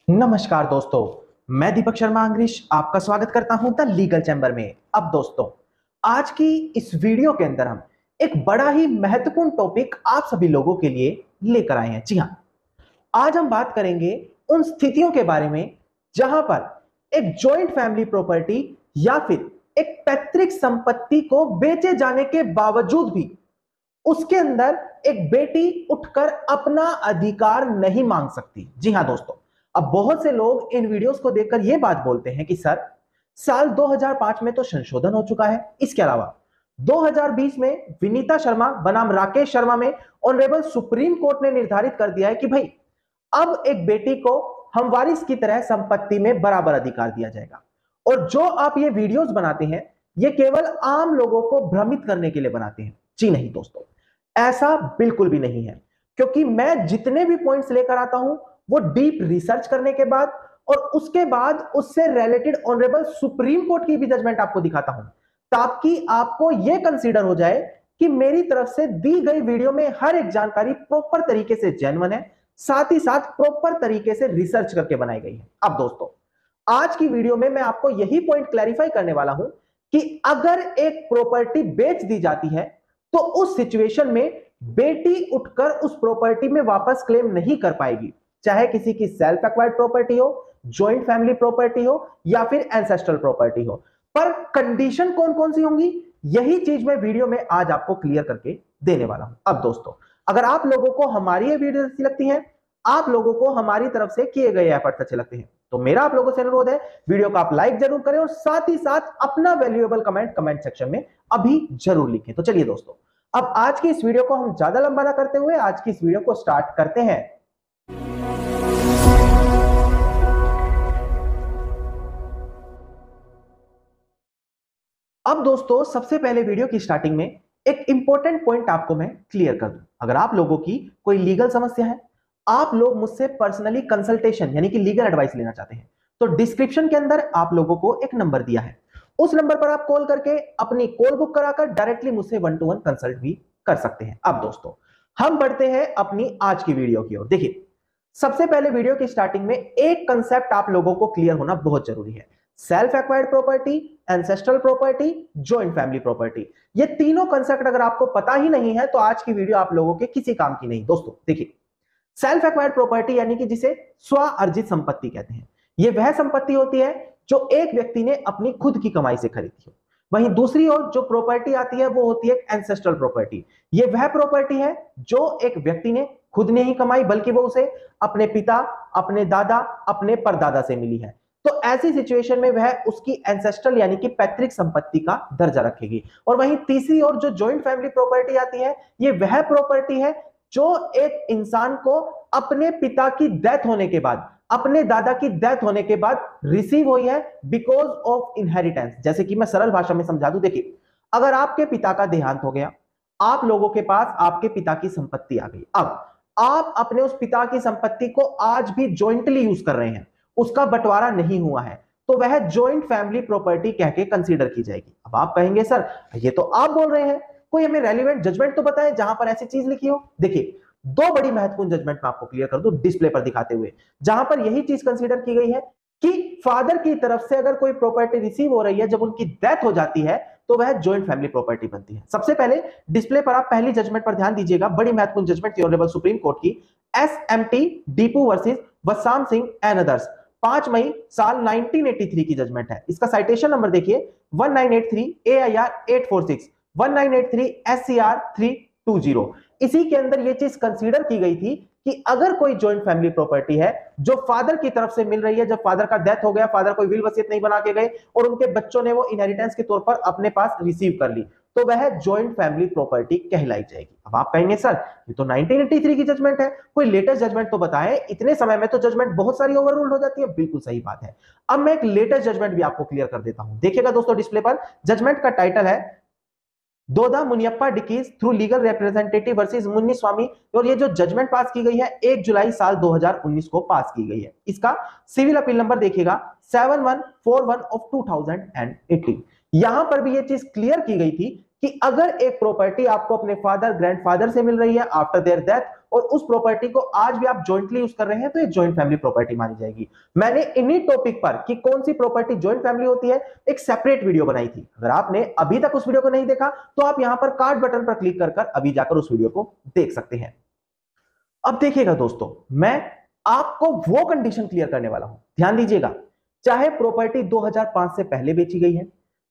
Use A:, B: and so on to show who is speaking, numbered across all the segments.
A: नमस्कार दोस्तों, मैं दीपक शर्मा अंग्रेज आपका स्वागत करता हूं द लीगल चैम्बर में। अब दोस्तों, आज की इस वीडियो के अंदर हम एक बड़ा ही महत्वपूर्ण टॉपिक आप सभी लोगों के लिए लेकर आए हैं। जी हां, आज हम बात करेंगे उन स्थितियों के बारे में जहां पर एक जॉइंट फैमिली प्रॉपर्टी या फिर एक पैतृक संपत्ति को बेचे जाने के बावजूद भी उसके अंदर एक बेटी उठकर अपना अधिकार नहीं मांग सकती। जी हां दोस्तों, अब बहुत से लोग इन वीडियोस को देखकर यह बात बोलते हैं कि सर, साल 2005 में तो संशोधन हो चुका है, इसके अलावा 2020 में विनीता शर्मा बनाम राकेश शर्मा में ऑनरेबल सुप्रीम कोर्ट ने निर्धारित कर दिया है कि भाई अब एक बेटी को हमवारिस की तरह संपत्ति में बराबर अधिकार दिया जाएगा। और जो आप ये वीडियोस बनाते हैं, ये केवल आम लोगों को भ्रमित करने के लिए बनाते हैं। जी नहीं दोस्तों, ऐसा बिल्कुल भी नहीं है, क्योंकि मैं जितने भी पॉइंट्स लेकर आता हूं वो डीप रिसर्च करने के बाद और उसके बाद उससे रिलेटेड ऑनरेबल सुप्रीम कोर्ट की भी जजमेंट आपको दिखाता हूं, ताकि आपको यह कंसीडर हो जाए कि मेरी तरफ से दी गई वीडियो में हर एक जानकारी प्रॉपर तरीके से जेन्युइन है, साथ ही साथ प्रॉपर तरीके से रिसर्च करके बनाई गई है। अब दोस्तों, आज की वीडियो में मैं आपको यही पॉइंट क्लैरिफाई करने वाला हूं कि अगर एक प्रॉपर्टी बेच दी जाती है तो उस सिचुएशन में बेटी उठकर उस प्रॉपर्टी में वापस क्लेम नहीं कर पाएगी, चाहे किसी की सेल्फ एक्वायर्ड प्रॉपर्टी हो, जॉइंट फैमिली प्रॉपर्टी हो या फिर एंसेस्ट्रल प्रॉपर्टी हो। पर कंडीशन कौन कौन सी होंगी, यही चीज मैं वीडियो में आज आपको क्लियर करके देने वाला हूं। अब दोस्तों, अगर आप लोगों को हमारी ये वीडियो अच्छी लगती है, आप लोगों को हमारी तरफ से किए गए एफर्ट्स अच्छे लगते हैं, तो मेरा आप लोगों से अनुरोध है, वीडियो को आप लाइक जरूर करें और साथ ही साथ अपना वैल्यूएबल कमेंट सेक्शन में अभी जरूर लिखें। तो चलिए दोस्तों, अब आज की इस वीडियो को हम ज्यादा लंबा ना करते हुए आज की इस वीडियो को स्टार्ट करते हैं। अब दोस्तों, सबसे पहले वीडियो की स्टार्टिंग में एक इंपॉर्टेंट पॉइंट आपको मैं क्लियर कर दूं। अगर आप लोगों की कोई लीगल समस्या है, आप लोग मुझसे पर्सनली कंसल्टेशन यानी कि लीगल एडवाइस लेना चाहते हैं, तो डिस्क्रिप्शन के अंदर आप लोगों को एक नंबर दिया है, उस नंबर पर आप कॉल करके अपनी कॉल बुक कराकर डायरेक्टली मुझसे 1-to-1 कंसल्ट भी कर सकते हैं। अब दोस्तों, हम बढ़ते हैं अपनी आज की वीडियो की ओर। देखिए, सबसे पहले वीडियो की स्टार्टिंग में एक कंसेप्ट आप लोगों को क्लियर होना बहुत जरूरी है। Self acquired property, ancestral property, joint family property, ये तीनों कंसेप्ट अगर आपको पता ही नहीं है तो आज की वीडियो आप लोगों के किसी काम की नहीं। दोस्तों देखिए, सेल्फ एक्वायर्ड प्रॉपर्टी यानी कि जिसे स्व अर्जित संपत्ति कहते हैं, यह वह संपत्ति होती है जो एक व्यक्ति ने अपनी खुद की कमाई से खरीदी हो। वहीं दूसरी ओर जो प्रॉपर्टी आती है वो होती है एंसेस्ट्रल प्रॉपर्टी। यह वह प्रॉपर्टी है जो एक व्यक्ति ने खुद ने ही कमाई, बल्कि वो उसे अपने पिता, अपने दादा, अपने परदादा से मिली है। तो ऐसी सिचुएशन में वह उसकी एंसेस्ट्रल यानी कि पैतृक संपत्ति का दर्जा रखेगी। और वहीं तीसरी ओर जो जॉइंट फैमिली प्रॉपर्टी आती है, ये वह प्रॉपर्टी है जो एक इंसान को अपने पिता की डेथ होने के बाद, अपने दादा की डेथ होने के बाद रिसीव हुई है बिकॉज ऑफ इनहेरिटेंस। जैसे कि मैं सरल भाषा में समझा दूं, देखिए, अगर आपके पिता का देहांत हो गया, आप लोगों के पास आपके पिता की संपत्ति आ गई, अब आप अपने उस पिता की संपत्ति को आज भी जॉइंटली यूज कर रहे हैं, उसका बंटवारा नहीं हुआ है, तो वह जॉइंट फैमिली प्रॉपर्टी कह के कंसीडर की जाएगी। अब आप कहेंगे सर, ये तो आप बोल रहे हैं, कोई हमें रेलिवेंट जजमेंट तो बताएं जहां पर ऐसी चीज लिखी हो। देखिए, दो बड़ी महत्वपूर्ण जजमेंट मैं आपको क्लियर कर दूं डिस्प्ले पर दिखाते हुए, जहां पर यही चीज कंसीडर की गई है कि फादर की तरफ से अगर कोई प्रॉपर्टी रिसीव हो रही है जब उनकी डेथ हो जाती है तो वह जॉइंट फैमिली प्रॉपर्टी बनती है। सबसे पहले डिस्प्ले पर आप पहली जजमेंट पर ध्यान दीजिएगा, बड़ी महत्वपूर्ण जजमेंट थी ऑनरेबल सुप्रीम कोर्ट की, SMT Deepu versus Wasam Singh and others, 5 मई साल 1983 की जजमेंट है। इसका साइटेशन नंबर देखिए 1983 AIR 846, 1983 SCR 320। इसी के अंदर यह चीज कंसीडर की गई थी कि अगर कोई जॉइंट फैमिली प्रॉपर्टी है जो फादर की तरफ से मिल रही है, जब फादर का डेथ हो गया, फादर कोई विल वसीयत नहीं बना के गए और उनके बच्चों ने वो इनहेरिटेंस के तौर पर अपने पास रिसीव कर ली, तो वह जॉइंट फैमिली प्रॉपर्टी कहलाई जाएगी। अब आप कहेंगे सर, ये तो 1983 की जजमेंट है, कोई लेटेस्ट जजमेंट तो बताएं, इतने समय में तो जजमेंट बहुत सारी ओवररूल्ड हो जाती है। बिल्कुल सही बात है। अब मैं एक लेटेस्ट जजमेंट भी आपको क्लियर कर देता हूं, देखिएगा दोस्तों डिस्प्ले पर, जजमेंट का टाइटल है दोदा मुनियप्पा डिकीज through legal representative versus Munni Swamy. और ये जो जजमेंट पास की गई है 1 जुलाई साल 2019 को पास की गई है। इसका सिविल अपील नंबर देखिएगा 7141 ऑफ 2018। यहां पर भी ये चीज क्लियर की गई थी कि अगर एक प्रॉपर्टी आपको अपने फादर, ग्रैंडफादर से मिल रही है आफ्टर देयर डेथ और उस प्रॉपर्टी को आज भी आप जॉइंटली यूज कर रहे हैं तो ये जॉइंट फैमिली प्रॉपर्टी मानी जाएगी। मैंने इन्हीं टॉपिक पर कि कौन सी प्रॉपर्टी जॉइंट फैमिली होती है एक सेपरेट वीडियो बनाई थी। अगर आपने अभी तक उस वीडियो को नहीं देखा तो आप यहां पर कार्ड बटन पर क्लिक कर अभी जाकर उस वीडियो को देख सकते हैं। अब देखिएगा दोस्तों, मैं आपको वो कंडीशन क्लियर करने वाला हूं, ध्यान दीजिएगा। चाहे प्रॉपर्टी 2005 से पहले बेची गई है,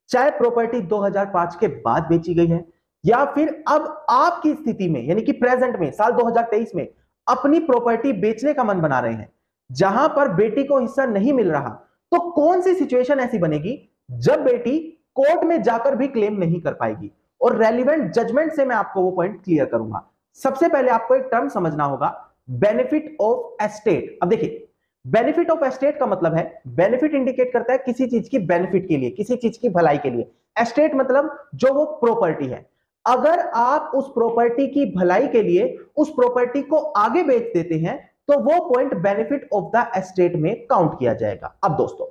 A: चाहे प्रॉपर्टी 2005 के बाद बेची गई है, या फिर अब आपकी स्थिति में यानी कि प्रेजेंट में साल 2023 में अपनी प्रॉपर्टी बेचने का मन बना रहे हैं जहां पर बेटी को हिस्सा नहीं मिल रहा, तो कौन सी सिचुएशन ऐसी बनेगी जब बेटी कोर्ट में जाकर भी क्लेम नहीं कर पाएगी, और रेलिवेंट जजमेंट से मैं आपको वो पॉइंट क्लियर करूंगा। सबसे पहले आपको एक टर्म समझना होगा, बेनिफिट ऑफ एस्टेट। अब देखिए, बेनिफिट ऑफ एस्टेट का मतलब है, बेनिफिट इंडिकेट करता है किसी चीज की बेनिफिट के लिए, किसी चीज की भलाई के लिए। एस्टेट मतलब जो वो प्रॉपर्टी है। अगर आप उस प्रॉपर्टी की भलाई के लिए उस प्रॉपर्टी को आगे बेच देते हैं तो वो point benefit of the estate में काउंट किया जाएगा। अब दोस्तों,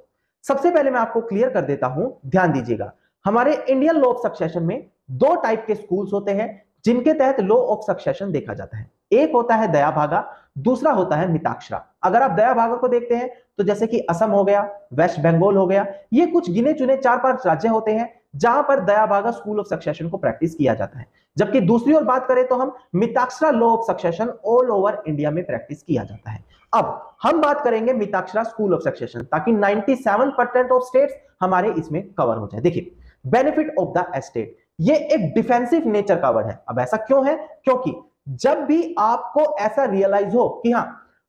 A: सबसे पहले मैं आपको क्लियर कर देता हूं, ध्यान दीजिएगा। हमारे इंडियन लॉ ऑफ सक्सेशन में दो टाइप के स्कूल्स होते हैं जिनके तहत लॉ ऑफ सक्सेशन देखा जाता है। एक होता है दया भागा, दूसरा होता है मिताक्षरा। अगर आप दया भागा को देखते हैं तो जैसे कि असम हो गया, वेस्ट बंगाल हो गया, ये कुछ गिने चुने 4-5 राज्य होते हैं जहां पर दया भागा स्कूल ऑफ सक्सेशन को प्रैक्टिस किया जाता है। जबकि दूसरी ओर बात करें तो हम Mitakshara law of succession all over India में प्रैक्टिस किया जाता है। अब हम बात करेंगे मिताक्षरा स्कूल ऑफ सक्सेशन, ताकि 97% ऑफ स्टेट्स हमारे इसमें कवर हो जाए। देखिए, बेनिफिट ऑफ द एस्टेट ये एक डिफेंसिव नेचर का वर्ड है। अब ऐसा क्यों है? क्योंकि जब भी आपको ऐसा रियलाइज हो कि हां,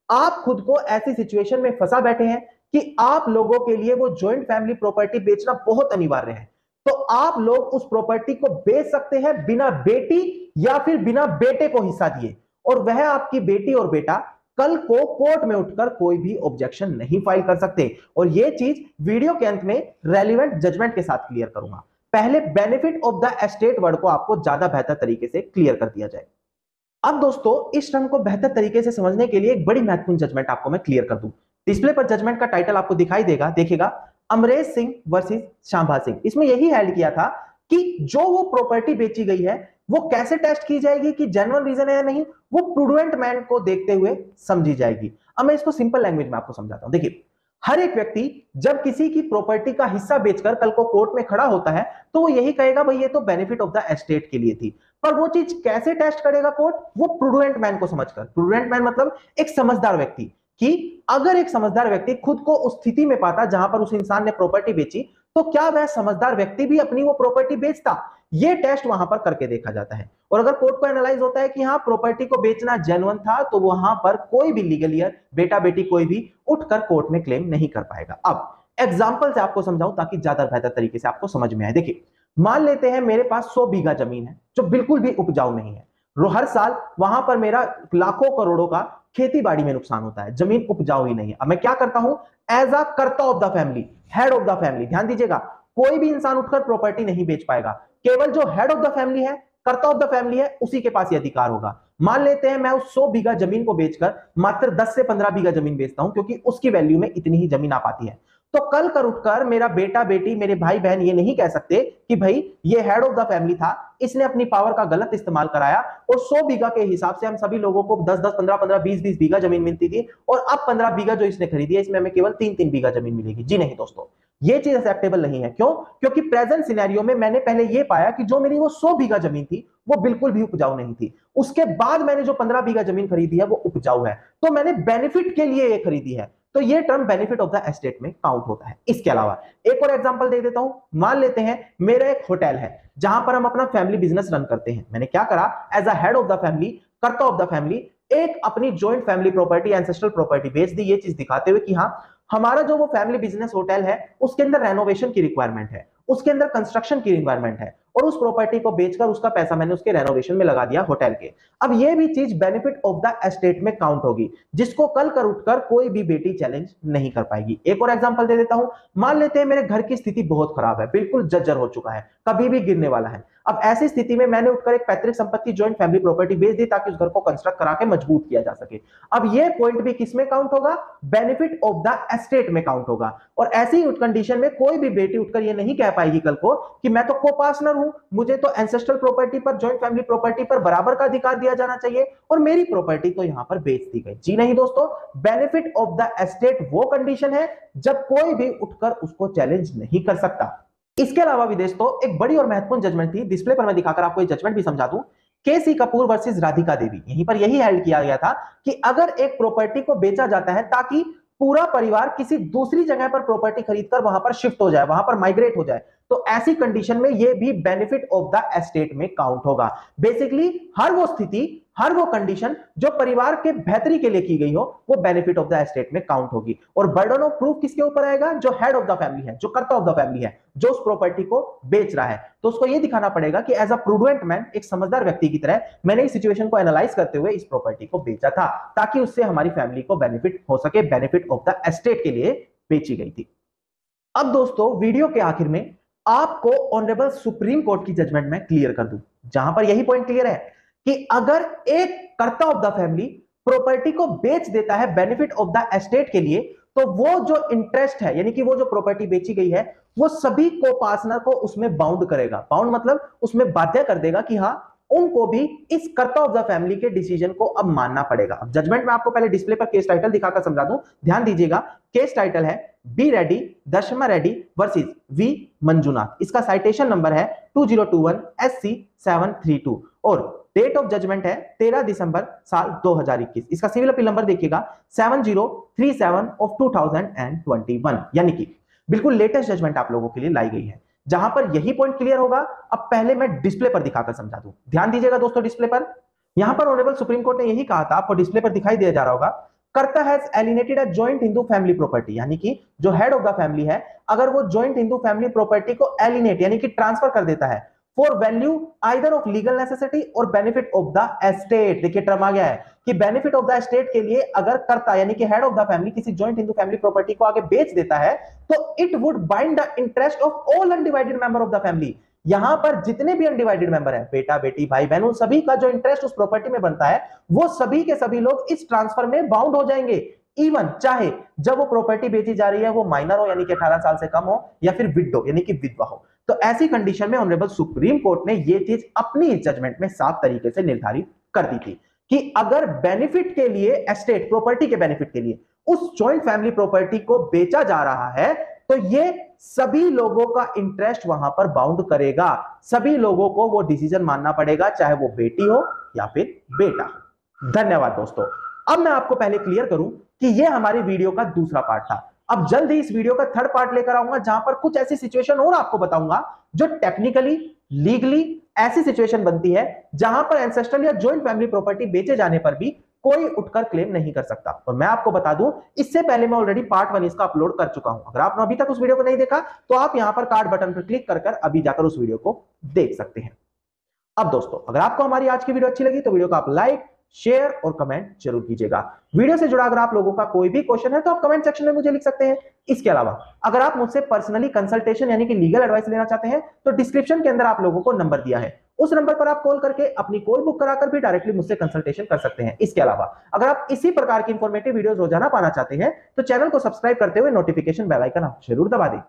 A: आप खुद को ऐसी सिचुएशन में फंसा बैठे हैं कि आप लोगों के लिए वो जॉइंट फैमिली प्रॉपर्टी बेचना बहुत अनिवार्य है, तो आप लोग उस प्रॉपर्टी को बेच सकते हैं बिना बेटी या फिर बिना बेटे को हिस्सा दिए, और वह आपकी बेटी और बेटा कल को कोर्ट में उठकर कोई भी ऑब्जेक्शन नहीं फाइल कर सकते। और यह चीज वीडियो के अंत में रेलिवेंट जजमेंट के साथ क्लियर करूंगा। पहले benefit of the estate word को आपको ज्यादा बेहतर तरीके से क्लियर कर दिया जाए। अब दोस्तों, इस टर्म को बेहतर तरीके से समझने के लिए एक बड़ी महत्वपूर्ण जजमेंट आपको मैं क्लियर कर दूं। डिस्प्ले पर जजमेंट का टाइटल आपको दिखाई देगा, देखिएगा, अमरेश सिंह वर्सेस शांभा सिंह। इसमें यही हेल्ड किया था कि जो वो प्रॉपर्टी बेची गई है वो कैसे टेस्ट की जाएगी कि जेन्युइन रीजन है या नहीं, वो प्रूडेंट मैन को देखते हुए समझी जाएगी। अब मैं इसको सिंपल लैंग्वेज में आपको समझाता हूं। देखिए, हर एक व्यक्ति जब किसी की प्रॉपर्टी का हिस्सा बेचकर कल को कोर्ट में खड़ा होता है तो वो यही कहेगा, भाई ये तो बेनिफिट ऑफ द एस्टेट के लिए थी। पर वो चीज कैसे टेस्ट करेगा कोर्ट? वो प्रूडेंट मैन को समझकर। प्रूडेंट मैन मतलब एक समझदार व्यक्ति, कि अगर एक समझदार व्यक्ति खुद को उस स्थिति में पाता जहां पर उस इंसान ने प्रॉपर्टी बेची, तो क्या वह समझदार व्यक्ति भी अपनी वो प्रॉपर्टी बेचता? ये टेस्ट वहां पर करके देखा जाता है। और अगर कोर्ट को एनालाइज होता है कि हाँ, प्रॉपर्टी को बेचना जेन्युइन था, तो वहां पर कोई भी लीगल ईयर, बेटा बेटी कोई भी उठकर कोर्ट में क्लेम नहीं कर पाएगा। अब एग्जाम्पल से आपको समझाऊं ताकि ज्यादा बेहतर तरीके से आपको समझ में आए। देखिए, मान लेते हैं मेरे पास 100 बीघा जमीन है जो बिल्कुल भी उपजाऊ नहीं है। हर साल वहां पर मेरा लाखों करोड़ों का खेती बाड़ी में नुकसान होता है, जमीन उपजाऊ ही नहीं है। अब मैं क्या करता हूं? एज अ कर्ता of the family, head of the family, ध्यान दीजिएगा, कोई भी इंसान उठकर प्रॉपर्टी नहीं बेच पाएगा, केवल जो हेड ऑफ द फैमिली है, कर्ता ऑफ द फैमिली है, उसी के पास ये अधिकार होगा। मान लेते हैं मैं उस 100 बीघा जमीन को बेचकर मात्र 10 से 15 बीघा जमीन बेचता हूं, क्योंकि उसकी वैल्यू में इतनी ही जमीन आ पाती है। तो कल कर उठकर मेरा बेटा बेटी, मेरे भाई बहन ये नहीं कह सकते कि भाई ये हेड ऑफ द फैमिली था, इसने अपनी पावर का गलत इस्तेमाल कराया, और 100 बीघा के हिसाब से हम सभी लोगों को 10-10, 15-15, 20-20 बीघा जमीन मिलती थी, और अब 15 बीघा जो इसने खरीदी है इसमें हमें केवल 3-3 बीघा जमीन मिलेगी। जी नहीं दोस्तों, ये चीज एक्सेप्टेबल नहीं है। क्यों? क्योंकि प्रेजेंट सिनेरियो में मैंने पहले ये पाया कि जो मेरी वो 100 बीघा जमीन थी वो बिल्कुल भी उपजाऊ नहीं थी, उसके बाद मैंने जो 15 बीघा जमीन खरीदी है वो उपजाऊ है, तो मैंने बेनिफिट के लिए ये खरीदी है, तो ये term benefit of the estate में काउंट होता है। इसके अलावा एक और एग्जांपल दे देता हूं। मान लेते हैं मेरा एक होटल है जहां पर हम अपना फैमिली बिजनेस रन करते हैं। मैंने क्या करा? As a head of the family, karta of the family, एक अपनी joint family property, ancestral property बेच दी, ये चीज दिखाते हुए कि हाँ, हमारा जो वो फैमिली बिजनेस होटल है उसके अंदर रेनोवेशन की रिक्वायरमेंट है, उसके अंदर कंस्ट्रक्शन की रिक्वायरमेंट है, और उस प्रॉपर्टी को बेचकर उसका पैसा मैंने उसके रेनोवेशन में लगा दिया होटल के। अब ये भी चीज बेनिफिट ऑफ द एस्टेट में काउंट होगी, जिसको कल कर उठकर कोई भी बेटी चैलेंज नहीं कर पाएगी। एक और एग्जांपल दे देता हूं। मान लेते हैं मेरे घर की स्थिति बहुत खराब है, बिल्कुल जर्जर हो चुका है, कभी भी गिरने वाला है। अब ऐसी स्थिति में मैंने उठकर एक पैतृक संपत्ति जॉइंट फैमिली प्रॉपर्टी बेच दी ताकि उस घर को कंस्ट्रक्ट करा के मजबूत किया जा सके। अब ये पॉइंट भी किसमें काउंट होगा? बेनिफिट ऑफ द एस्टेट में काउंट होगा। और ऐसी ही कंडीशन में कोई भी बेटी उठकर ये नहीं कह पाएगी कल को कि मैं तो को-पार्टनर हूं, मुझे तो एंसेस्ट्रल प्रॉपर्टी पर, जॉइंट फैमिली प्रॉपर्टी पर बराबर का अधिकार दिया जाना चाहिए और मेरी प्रॉपर्टी तो यहां पर बेच दी गई। जी नहीं दोस्तों, बेनिफिट ऑफ द एस्टेट वो कंडीशन है जब कोई भी उठकर उसको चैलेंज नहीं कर सकता। इसके अलावा भी दोस्तों एक बड़ी और महत्वपूर्ण जजमेंट थी, डिस्प्ले पर मैं दिखाकर आपको ये जजमेंट भी समझा दूं। केसी कपूर वर्सेस राधिका देवी, यहीं पर यही हेल्ड किया गया था कि अगर एक प्रॉपर्टी को बेचा जाता है ताकि पूरा परिवार किसी दूसरी जगह पर प्रॉपर्टी खरीदकर वहां पर शिफ्ट हो जाए, वहां पर माइग्रेट हो जाए, तो ऐसी कंडीशन में ये भी बेनिफिट ऑफ द एस्टेट में काउंट होगा। बेसिकली हर वो स्थिति, हर वो कंडीशन जो परिवार के बेहतरी के लिए की गई हो, वो बेनिफिट ऑफ द एस्टेट में काउंट होगी। और बर्डन ऑफ प्रूफ किसके ऊपर आएगा? जो हेड ऑफ द फैमिली है, जो कर्ता ऑफ द फैमिली है, जो उस प्रॉपर्टी को बेच रहा है। तो उसको ये दिखाना पड़ेगा कि एज अ प्रूडेंट मैन, एक समझदार व्यक्ति की तरह मैंने इस सिचुएशन को एनालाइज करते हुए इस प्रॉपर्टी को बेचा था ताकि उससे हमारी फैमिली को बेनिफिट हो सके, बेनिफिट ऑफ द एस्टेट के लिए बेची गई थी। अब दोस्तों वीडियो के आखिर में आपको ऑनरेबल सुप्रीम कोर्ट की जजमेंट में क्लियर कर दूं, जहां पर यही पॉइंट क्लियर है कि अगर एक कर्ता ऑफ द फैमिली प्रॉपर्टी को बेच देता है बेनिफिट ऑफ द एस्टेट के लिए, तो वो जो इंटरेस्ट है, यानी कि वो जो प्रॉपर्टी बेची गई है, वो सभी को पार्टनर को उसमें बाउंड करेगा। बाउंड मतलब उसमें बाध्य कर देगा कि हाँ, उनको भी इस कर्ता ऑफ द फैमिली के डिसीजन को अब मानना पड़ेगा। अब जजमेंट में आपको पहले डिस्प्ले पर केस टाइटल दिखाकर समझा दूं, ध्यान दीजिएगा। केस टाइटल है B Reddy, Dashama Reddy versus V Manjunath. इसका साइटेशन नंबर है 2021 SC 732 और डेट ऑफ जजमेंट है 13 दिसंबर साल 2021। इसका सिविल अपील नंबर देखिएगा 7037 ऑफ 2021, यानी कि बिल्कुल लेटेस्ट जजमेंट आप लोगों के लिए लाई गई है, जहां पर यही पॉइंट क्लियर होगा। अब पहले मैं डिस्प्ले पर दिखाकर समझा दूं, ध्यान दीजिएगा दोस्तों। डिस्प्ले पर यहां पर ऑनरेबल सुप्रीम कोर्ट ने यही कहा था, आपको डिस्प्ले पर दिखाई दे जा रहा होगा, कर्ता has alienated a joint Hindu family property, यानी कि जो हेड ऑफ द फैमिली है, अगर वो जॉइंट हिंदू फैमिली प्रॉपर्टी को एलिनेट यानी कि ट्रांसफर कर देता है for value either of legal necessity और बेनिफिट ऑफ द एस्टेट। देखिए टर्म आ गया है कि बेनिफिट ऑफ द एस्टेट के लिए अगर कर्ता यानी कि हेड ऑफ द फैमिली किसी जॉइंट हिंदू फैमिली प्रॉपर्टी को आगे बेच देता है, तो it would bind the interest of all undivided member of the family. यहां पर जितने भी अनडिवाइडेड मेंबर है, बेटा बेटी भाई बहन, उन सभी का जो इंटरेस्ट उस प्रॉपर्टी में बनता है, वो सभी के सभी लोग इस ट्रांसफर में बाउंड हो जाएंगे। इवन चाहे जब वो प्रॉपर्टी बेची जा रही है वो माइनर हो यानी कि 18 साल से कम हो, या फिर विडो यानी कि विधवा हो। तो ऐसी कंडीशन में ऑनरेबल सुप्रीम कोर्ट ने ये चीज अपनी जजमेंट में साफ तरीके से निर्धारित कर दी थी कि अगर बेनिफिट के लिए, एस्टेट प्रॉपर्टी के बेनिफिट के लिए उस जॉइंट फैमिली प्रॉपर्टी को बेचा जा रहा है, तो ये सभी लोगों का इंटरेस्ट वहां पर बाउंड करेगा। सभी लोगों को वो डिसीजन मानना पड़ेगा, चाहे वो बेटी हो या फिर बेटा हो। धन्यवाद दोस्तों। अब मैं आपको पहले क्लियर करूं कि ये हमारी वीडियो का दूसरा पार्ट था। अब जल्द ही इस वीडियो का थर्ड पार्ट लेकर आऊंगा, जहां पर कुछ ऐसी सिचुएशन और आपको बताऊंगा जो टेक्निकली, लीगली ऐसी सिचुएशन बनती है जहां पर एंसेस्ट्रल या जॉइंट फैमिली प्रॉपर्टी बेचे जाने पर भी कोई उठकर क्लेम नहीं कर सकता। और मैं आपको बता दूं, इससे पहले मैं ऑलरेडी पार्ट 1 इसका अपलोड कर चुका हूं। अगर आपने अभी तक उस वीडियो को नहीं देखा तो आप यहां पर कार्ड बटन पर क्लिक कर अभी जाकर उस वीडियो को देख सकते हैं। अब दोस्तों, अगर आपको हमारी आज की वीडियो अच्छी लगी तो वीडियो को आप लाइक, शेयर और कमेंट जरूर कीजिएगा। वीडियो से जुड़ा अगर आप लोगों का कोई भी क्वेश्चन है तो आप कमेंट सेक्शन में मुझे लिख सकते हैं। इसके अलावा अगर आप मुझसे पर्सनली कंसल्टेशन यानी कि लीगल एडवाइस लेना चाहते हैं तो डिस्क्रिप्शन के अंदर आप लोगों को नंबर दिया है, उस नंबर पर आप कॉल करके अपनी कॉल बुक कराकर भी डायरेक्टली मुझसे कंसल्टेशन कर सकते हैं। इसके अलावा अगर आप इसी प्रकार की इंफॉर्मेटिव वीडियोस रोजाना पाना चाहते हैं तो चैनल को सब्सक्राइब करते हुए नोटिफिकेशन बेल आइकन आप जरूर दबा दें।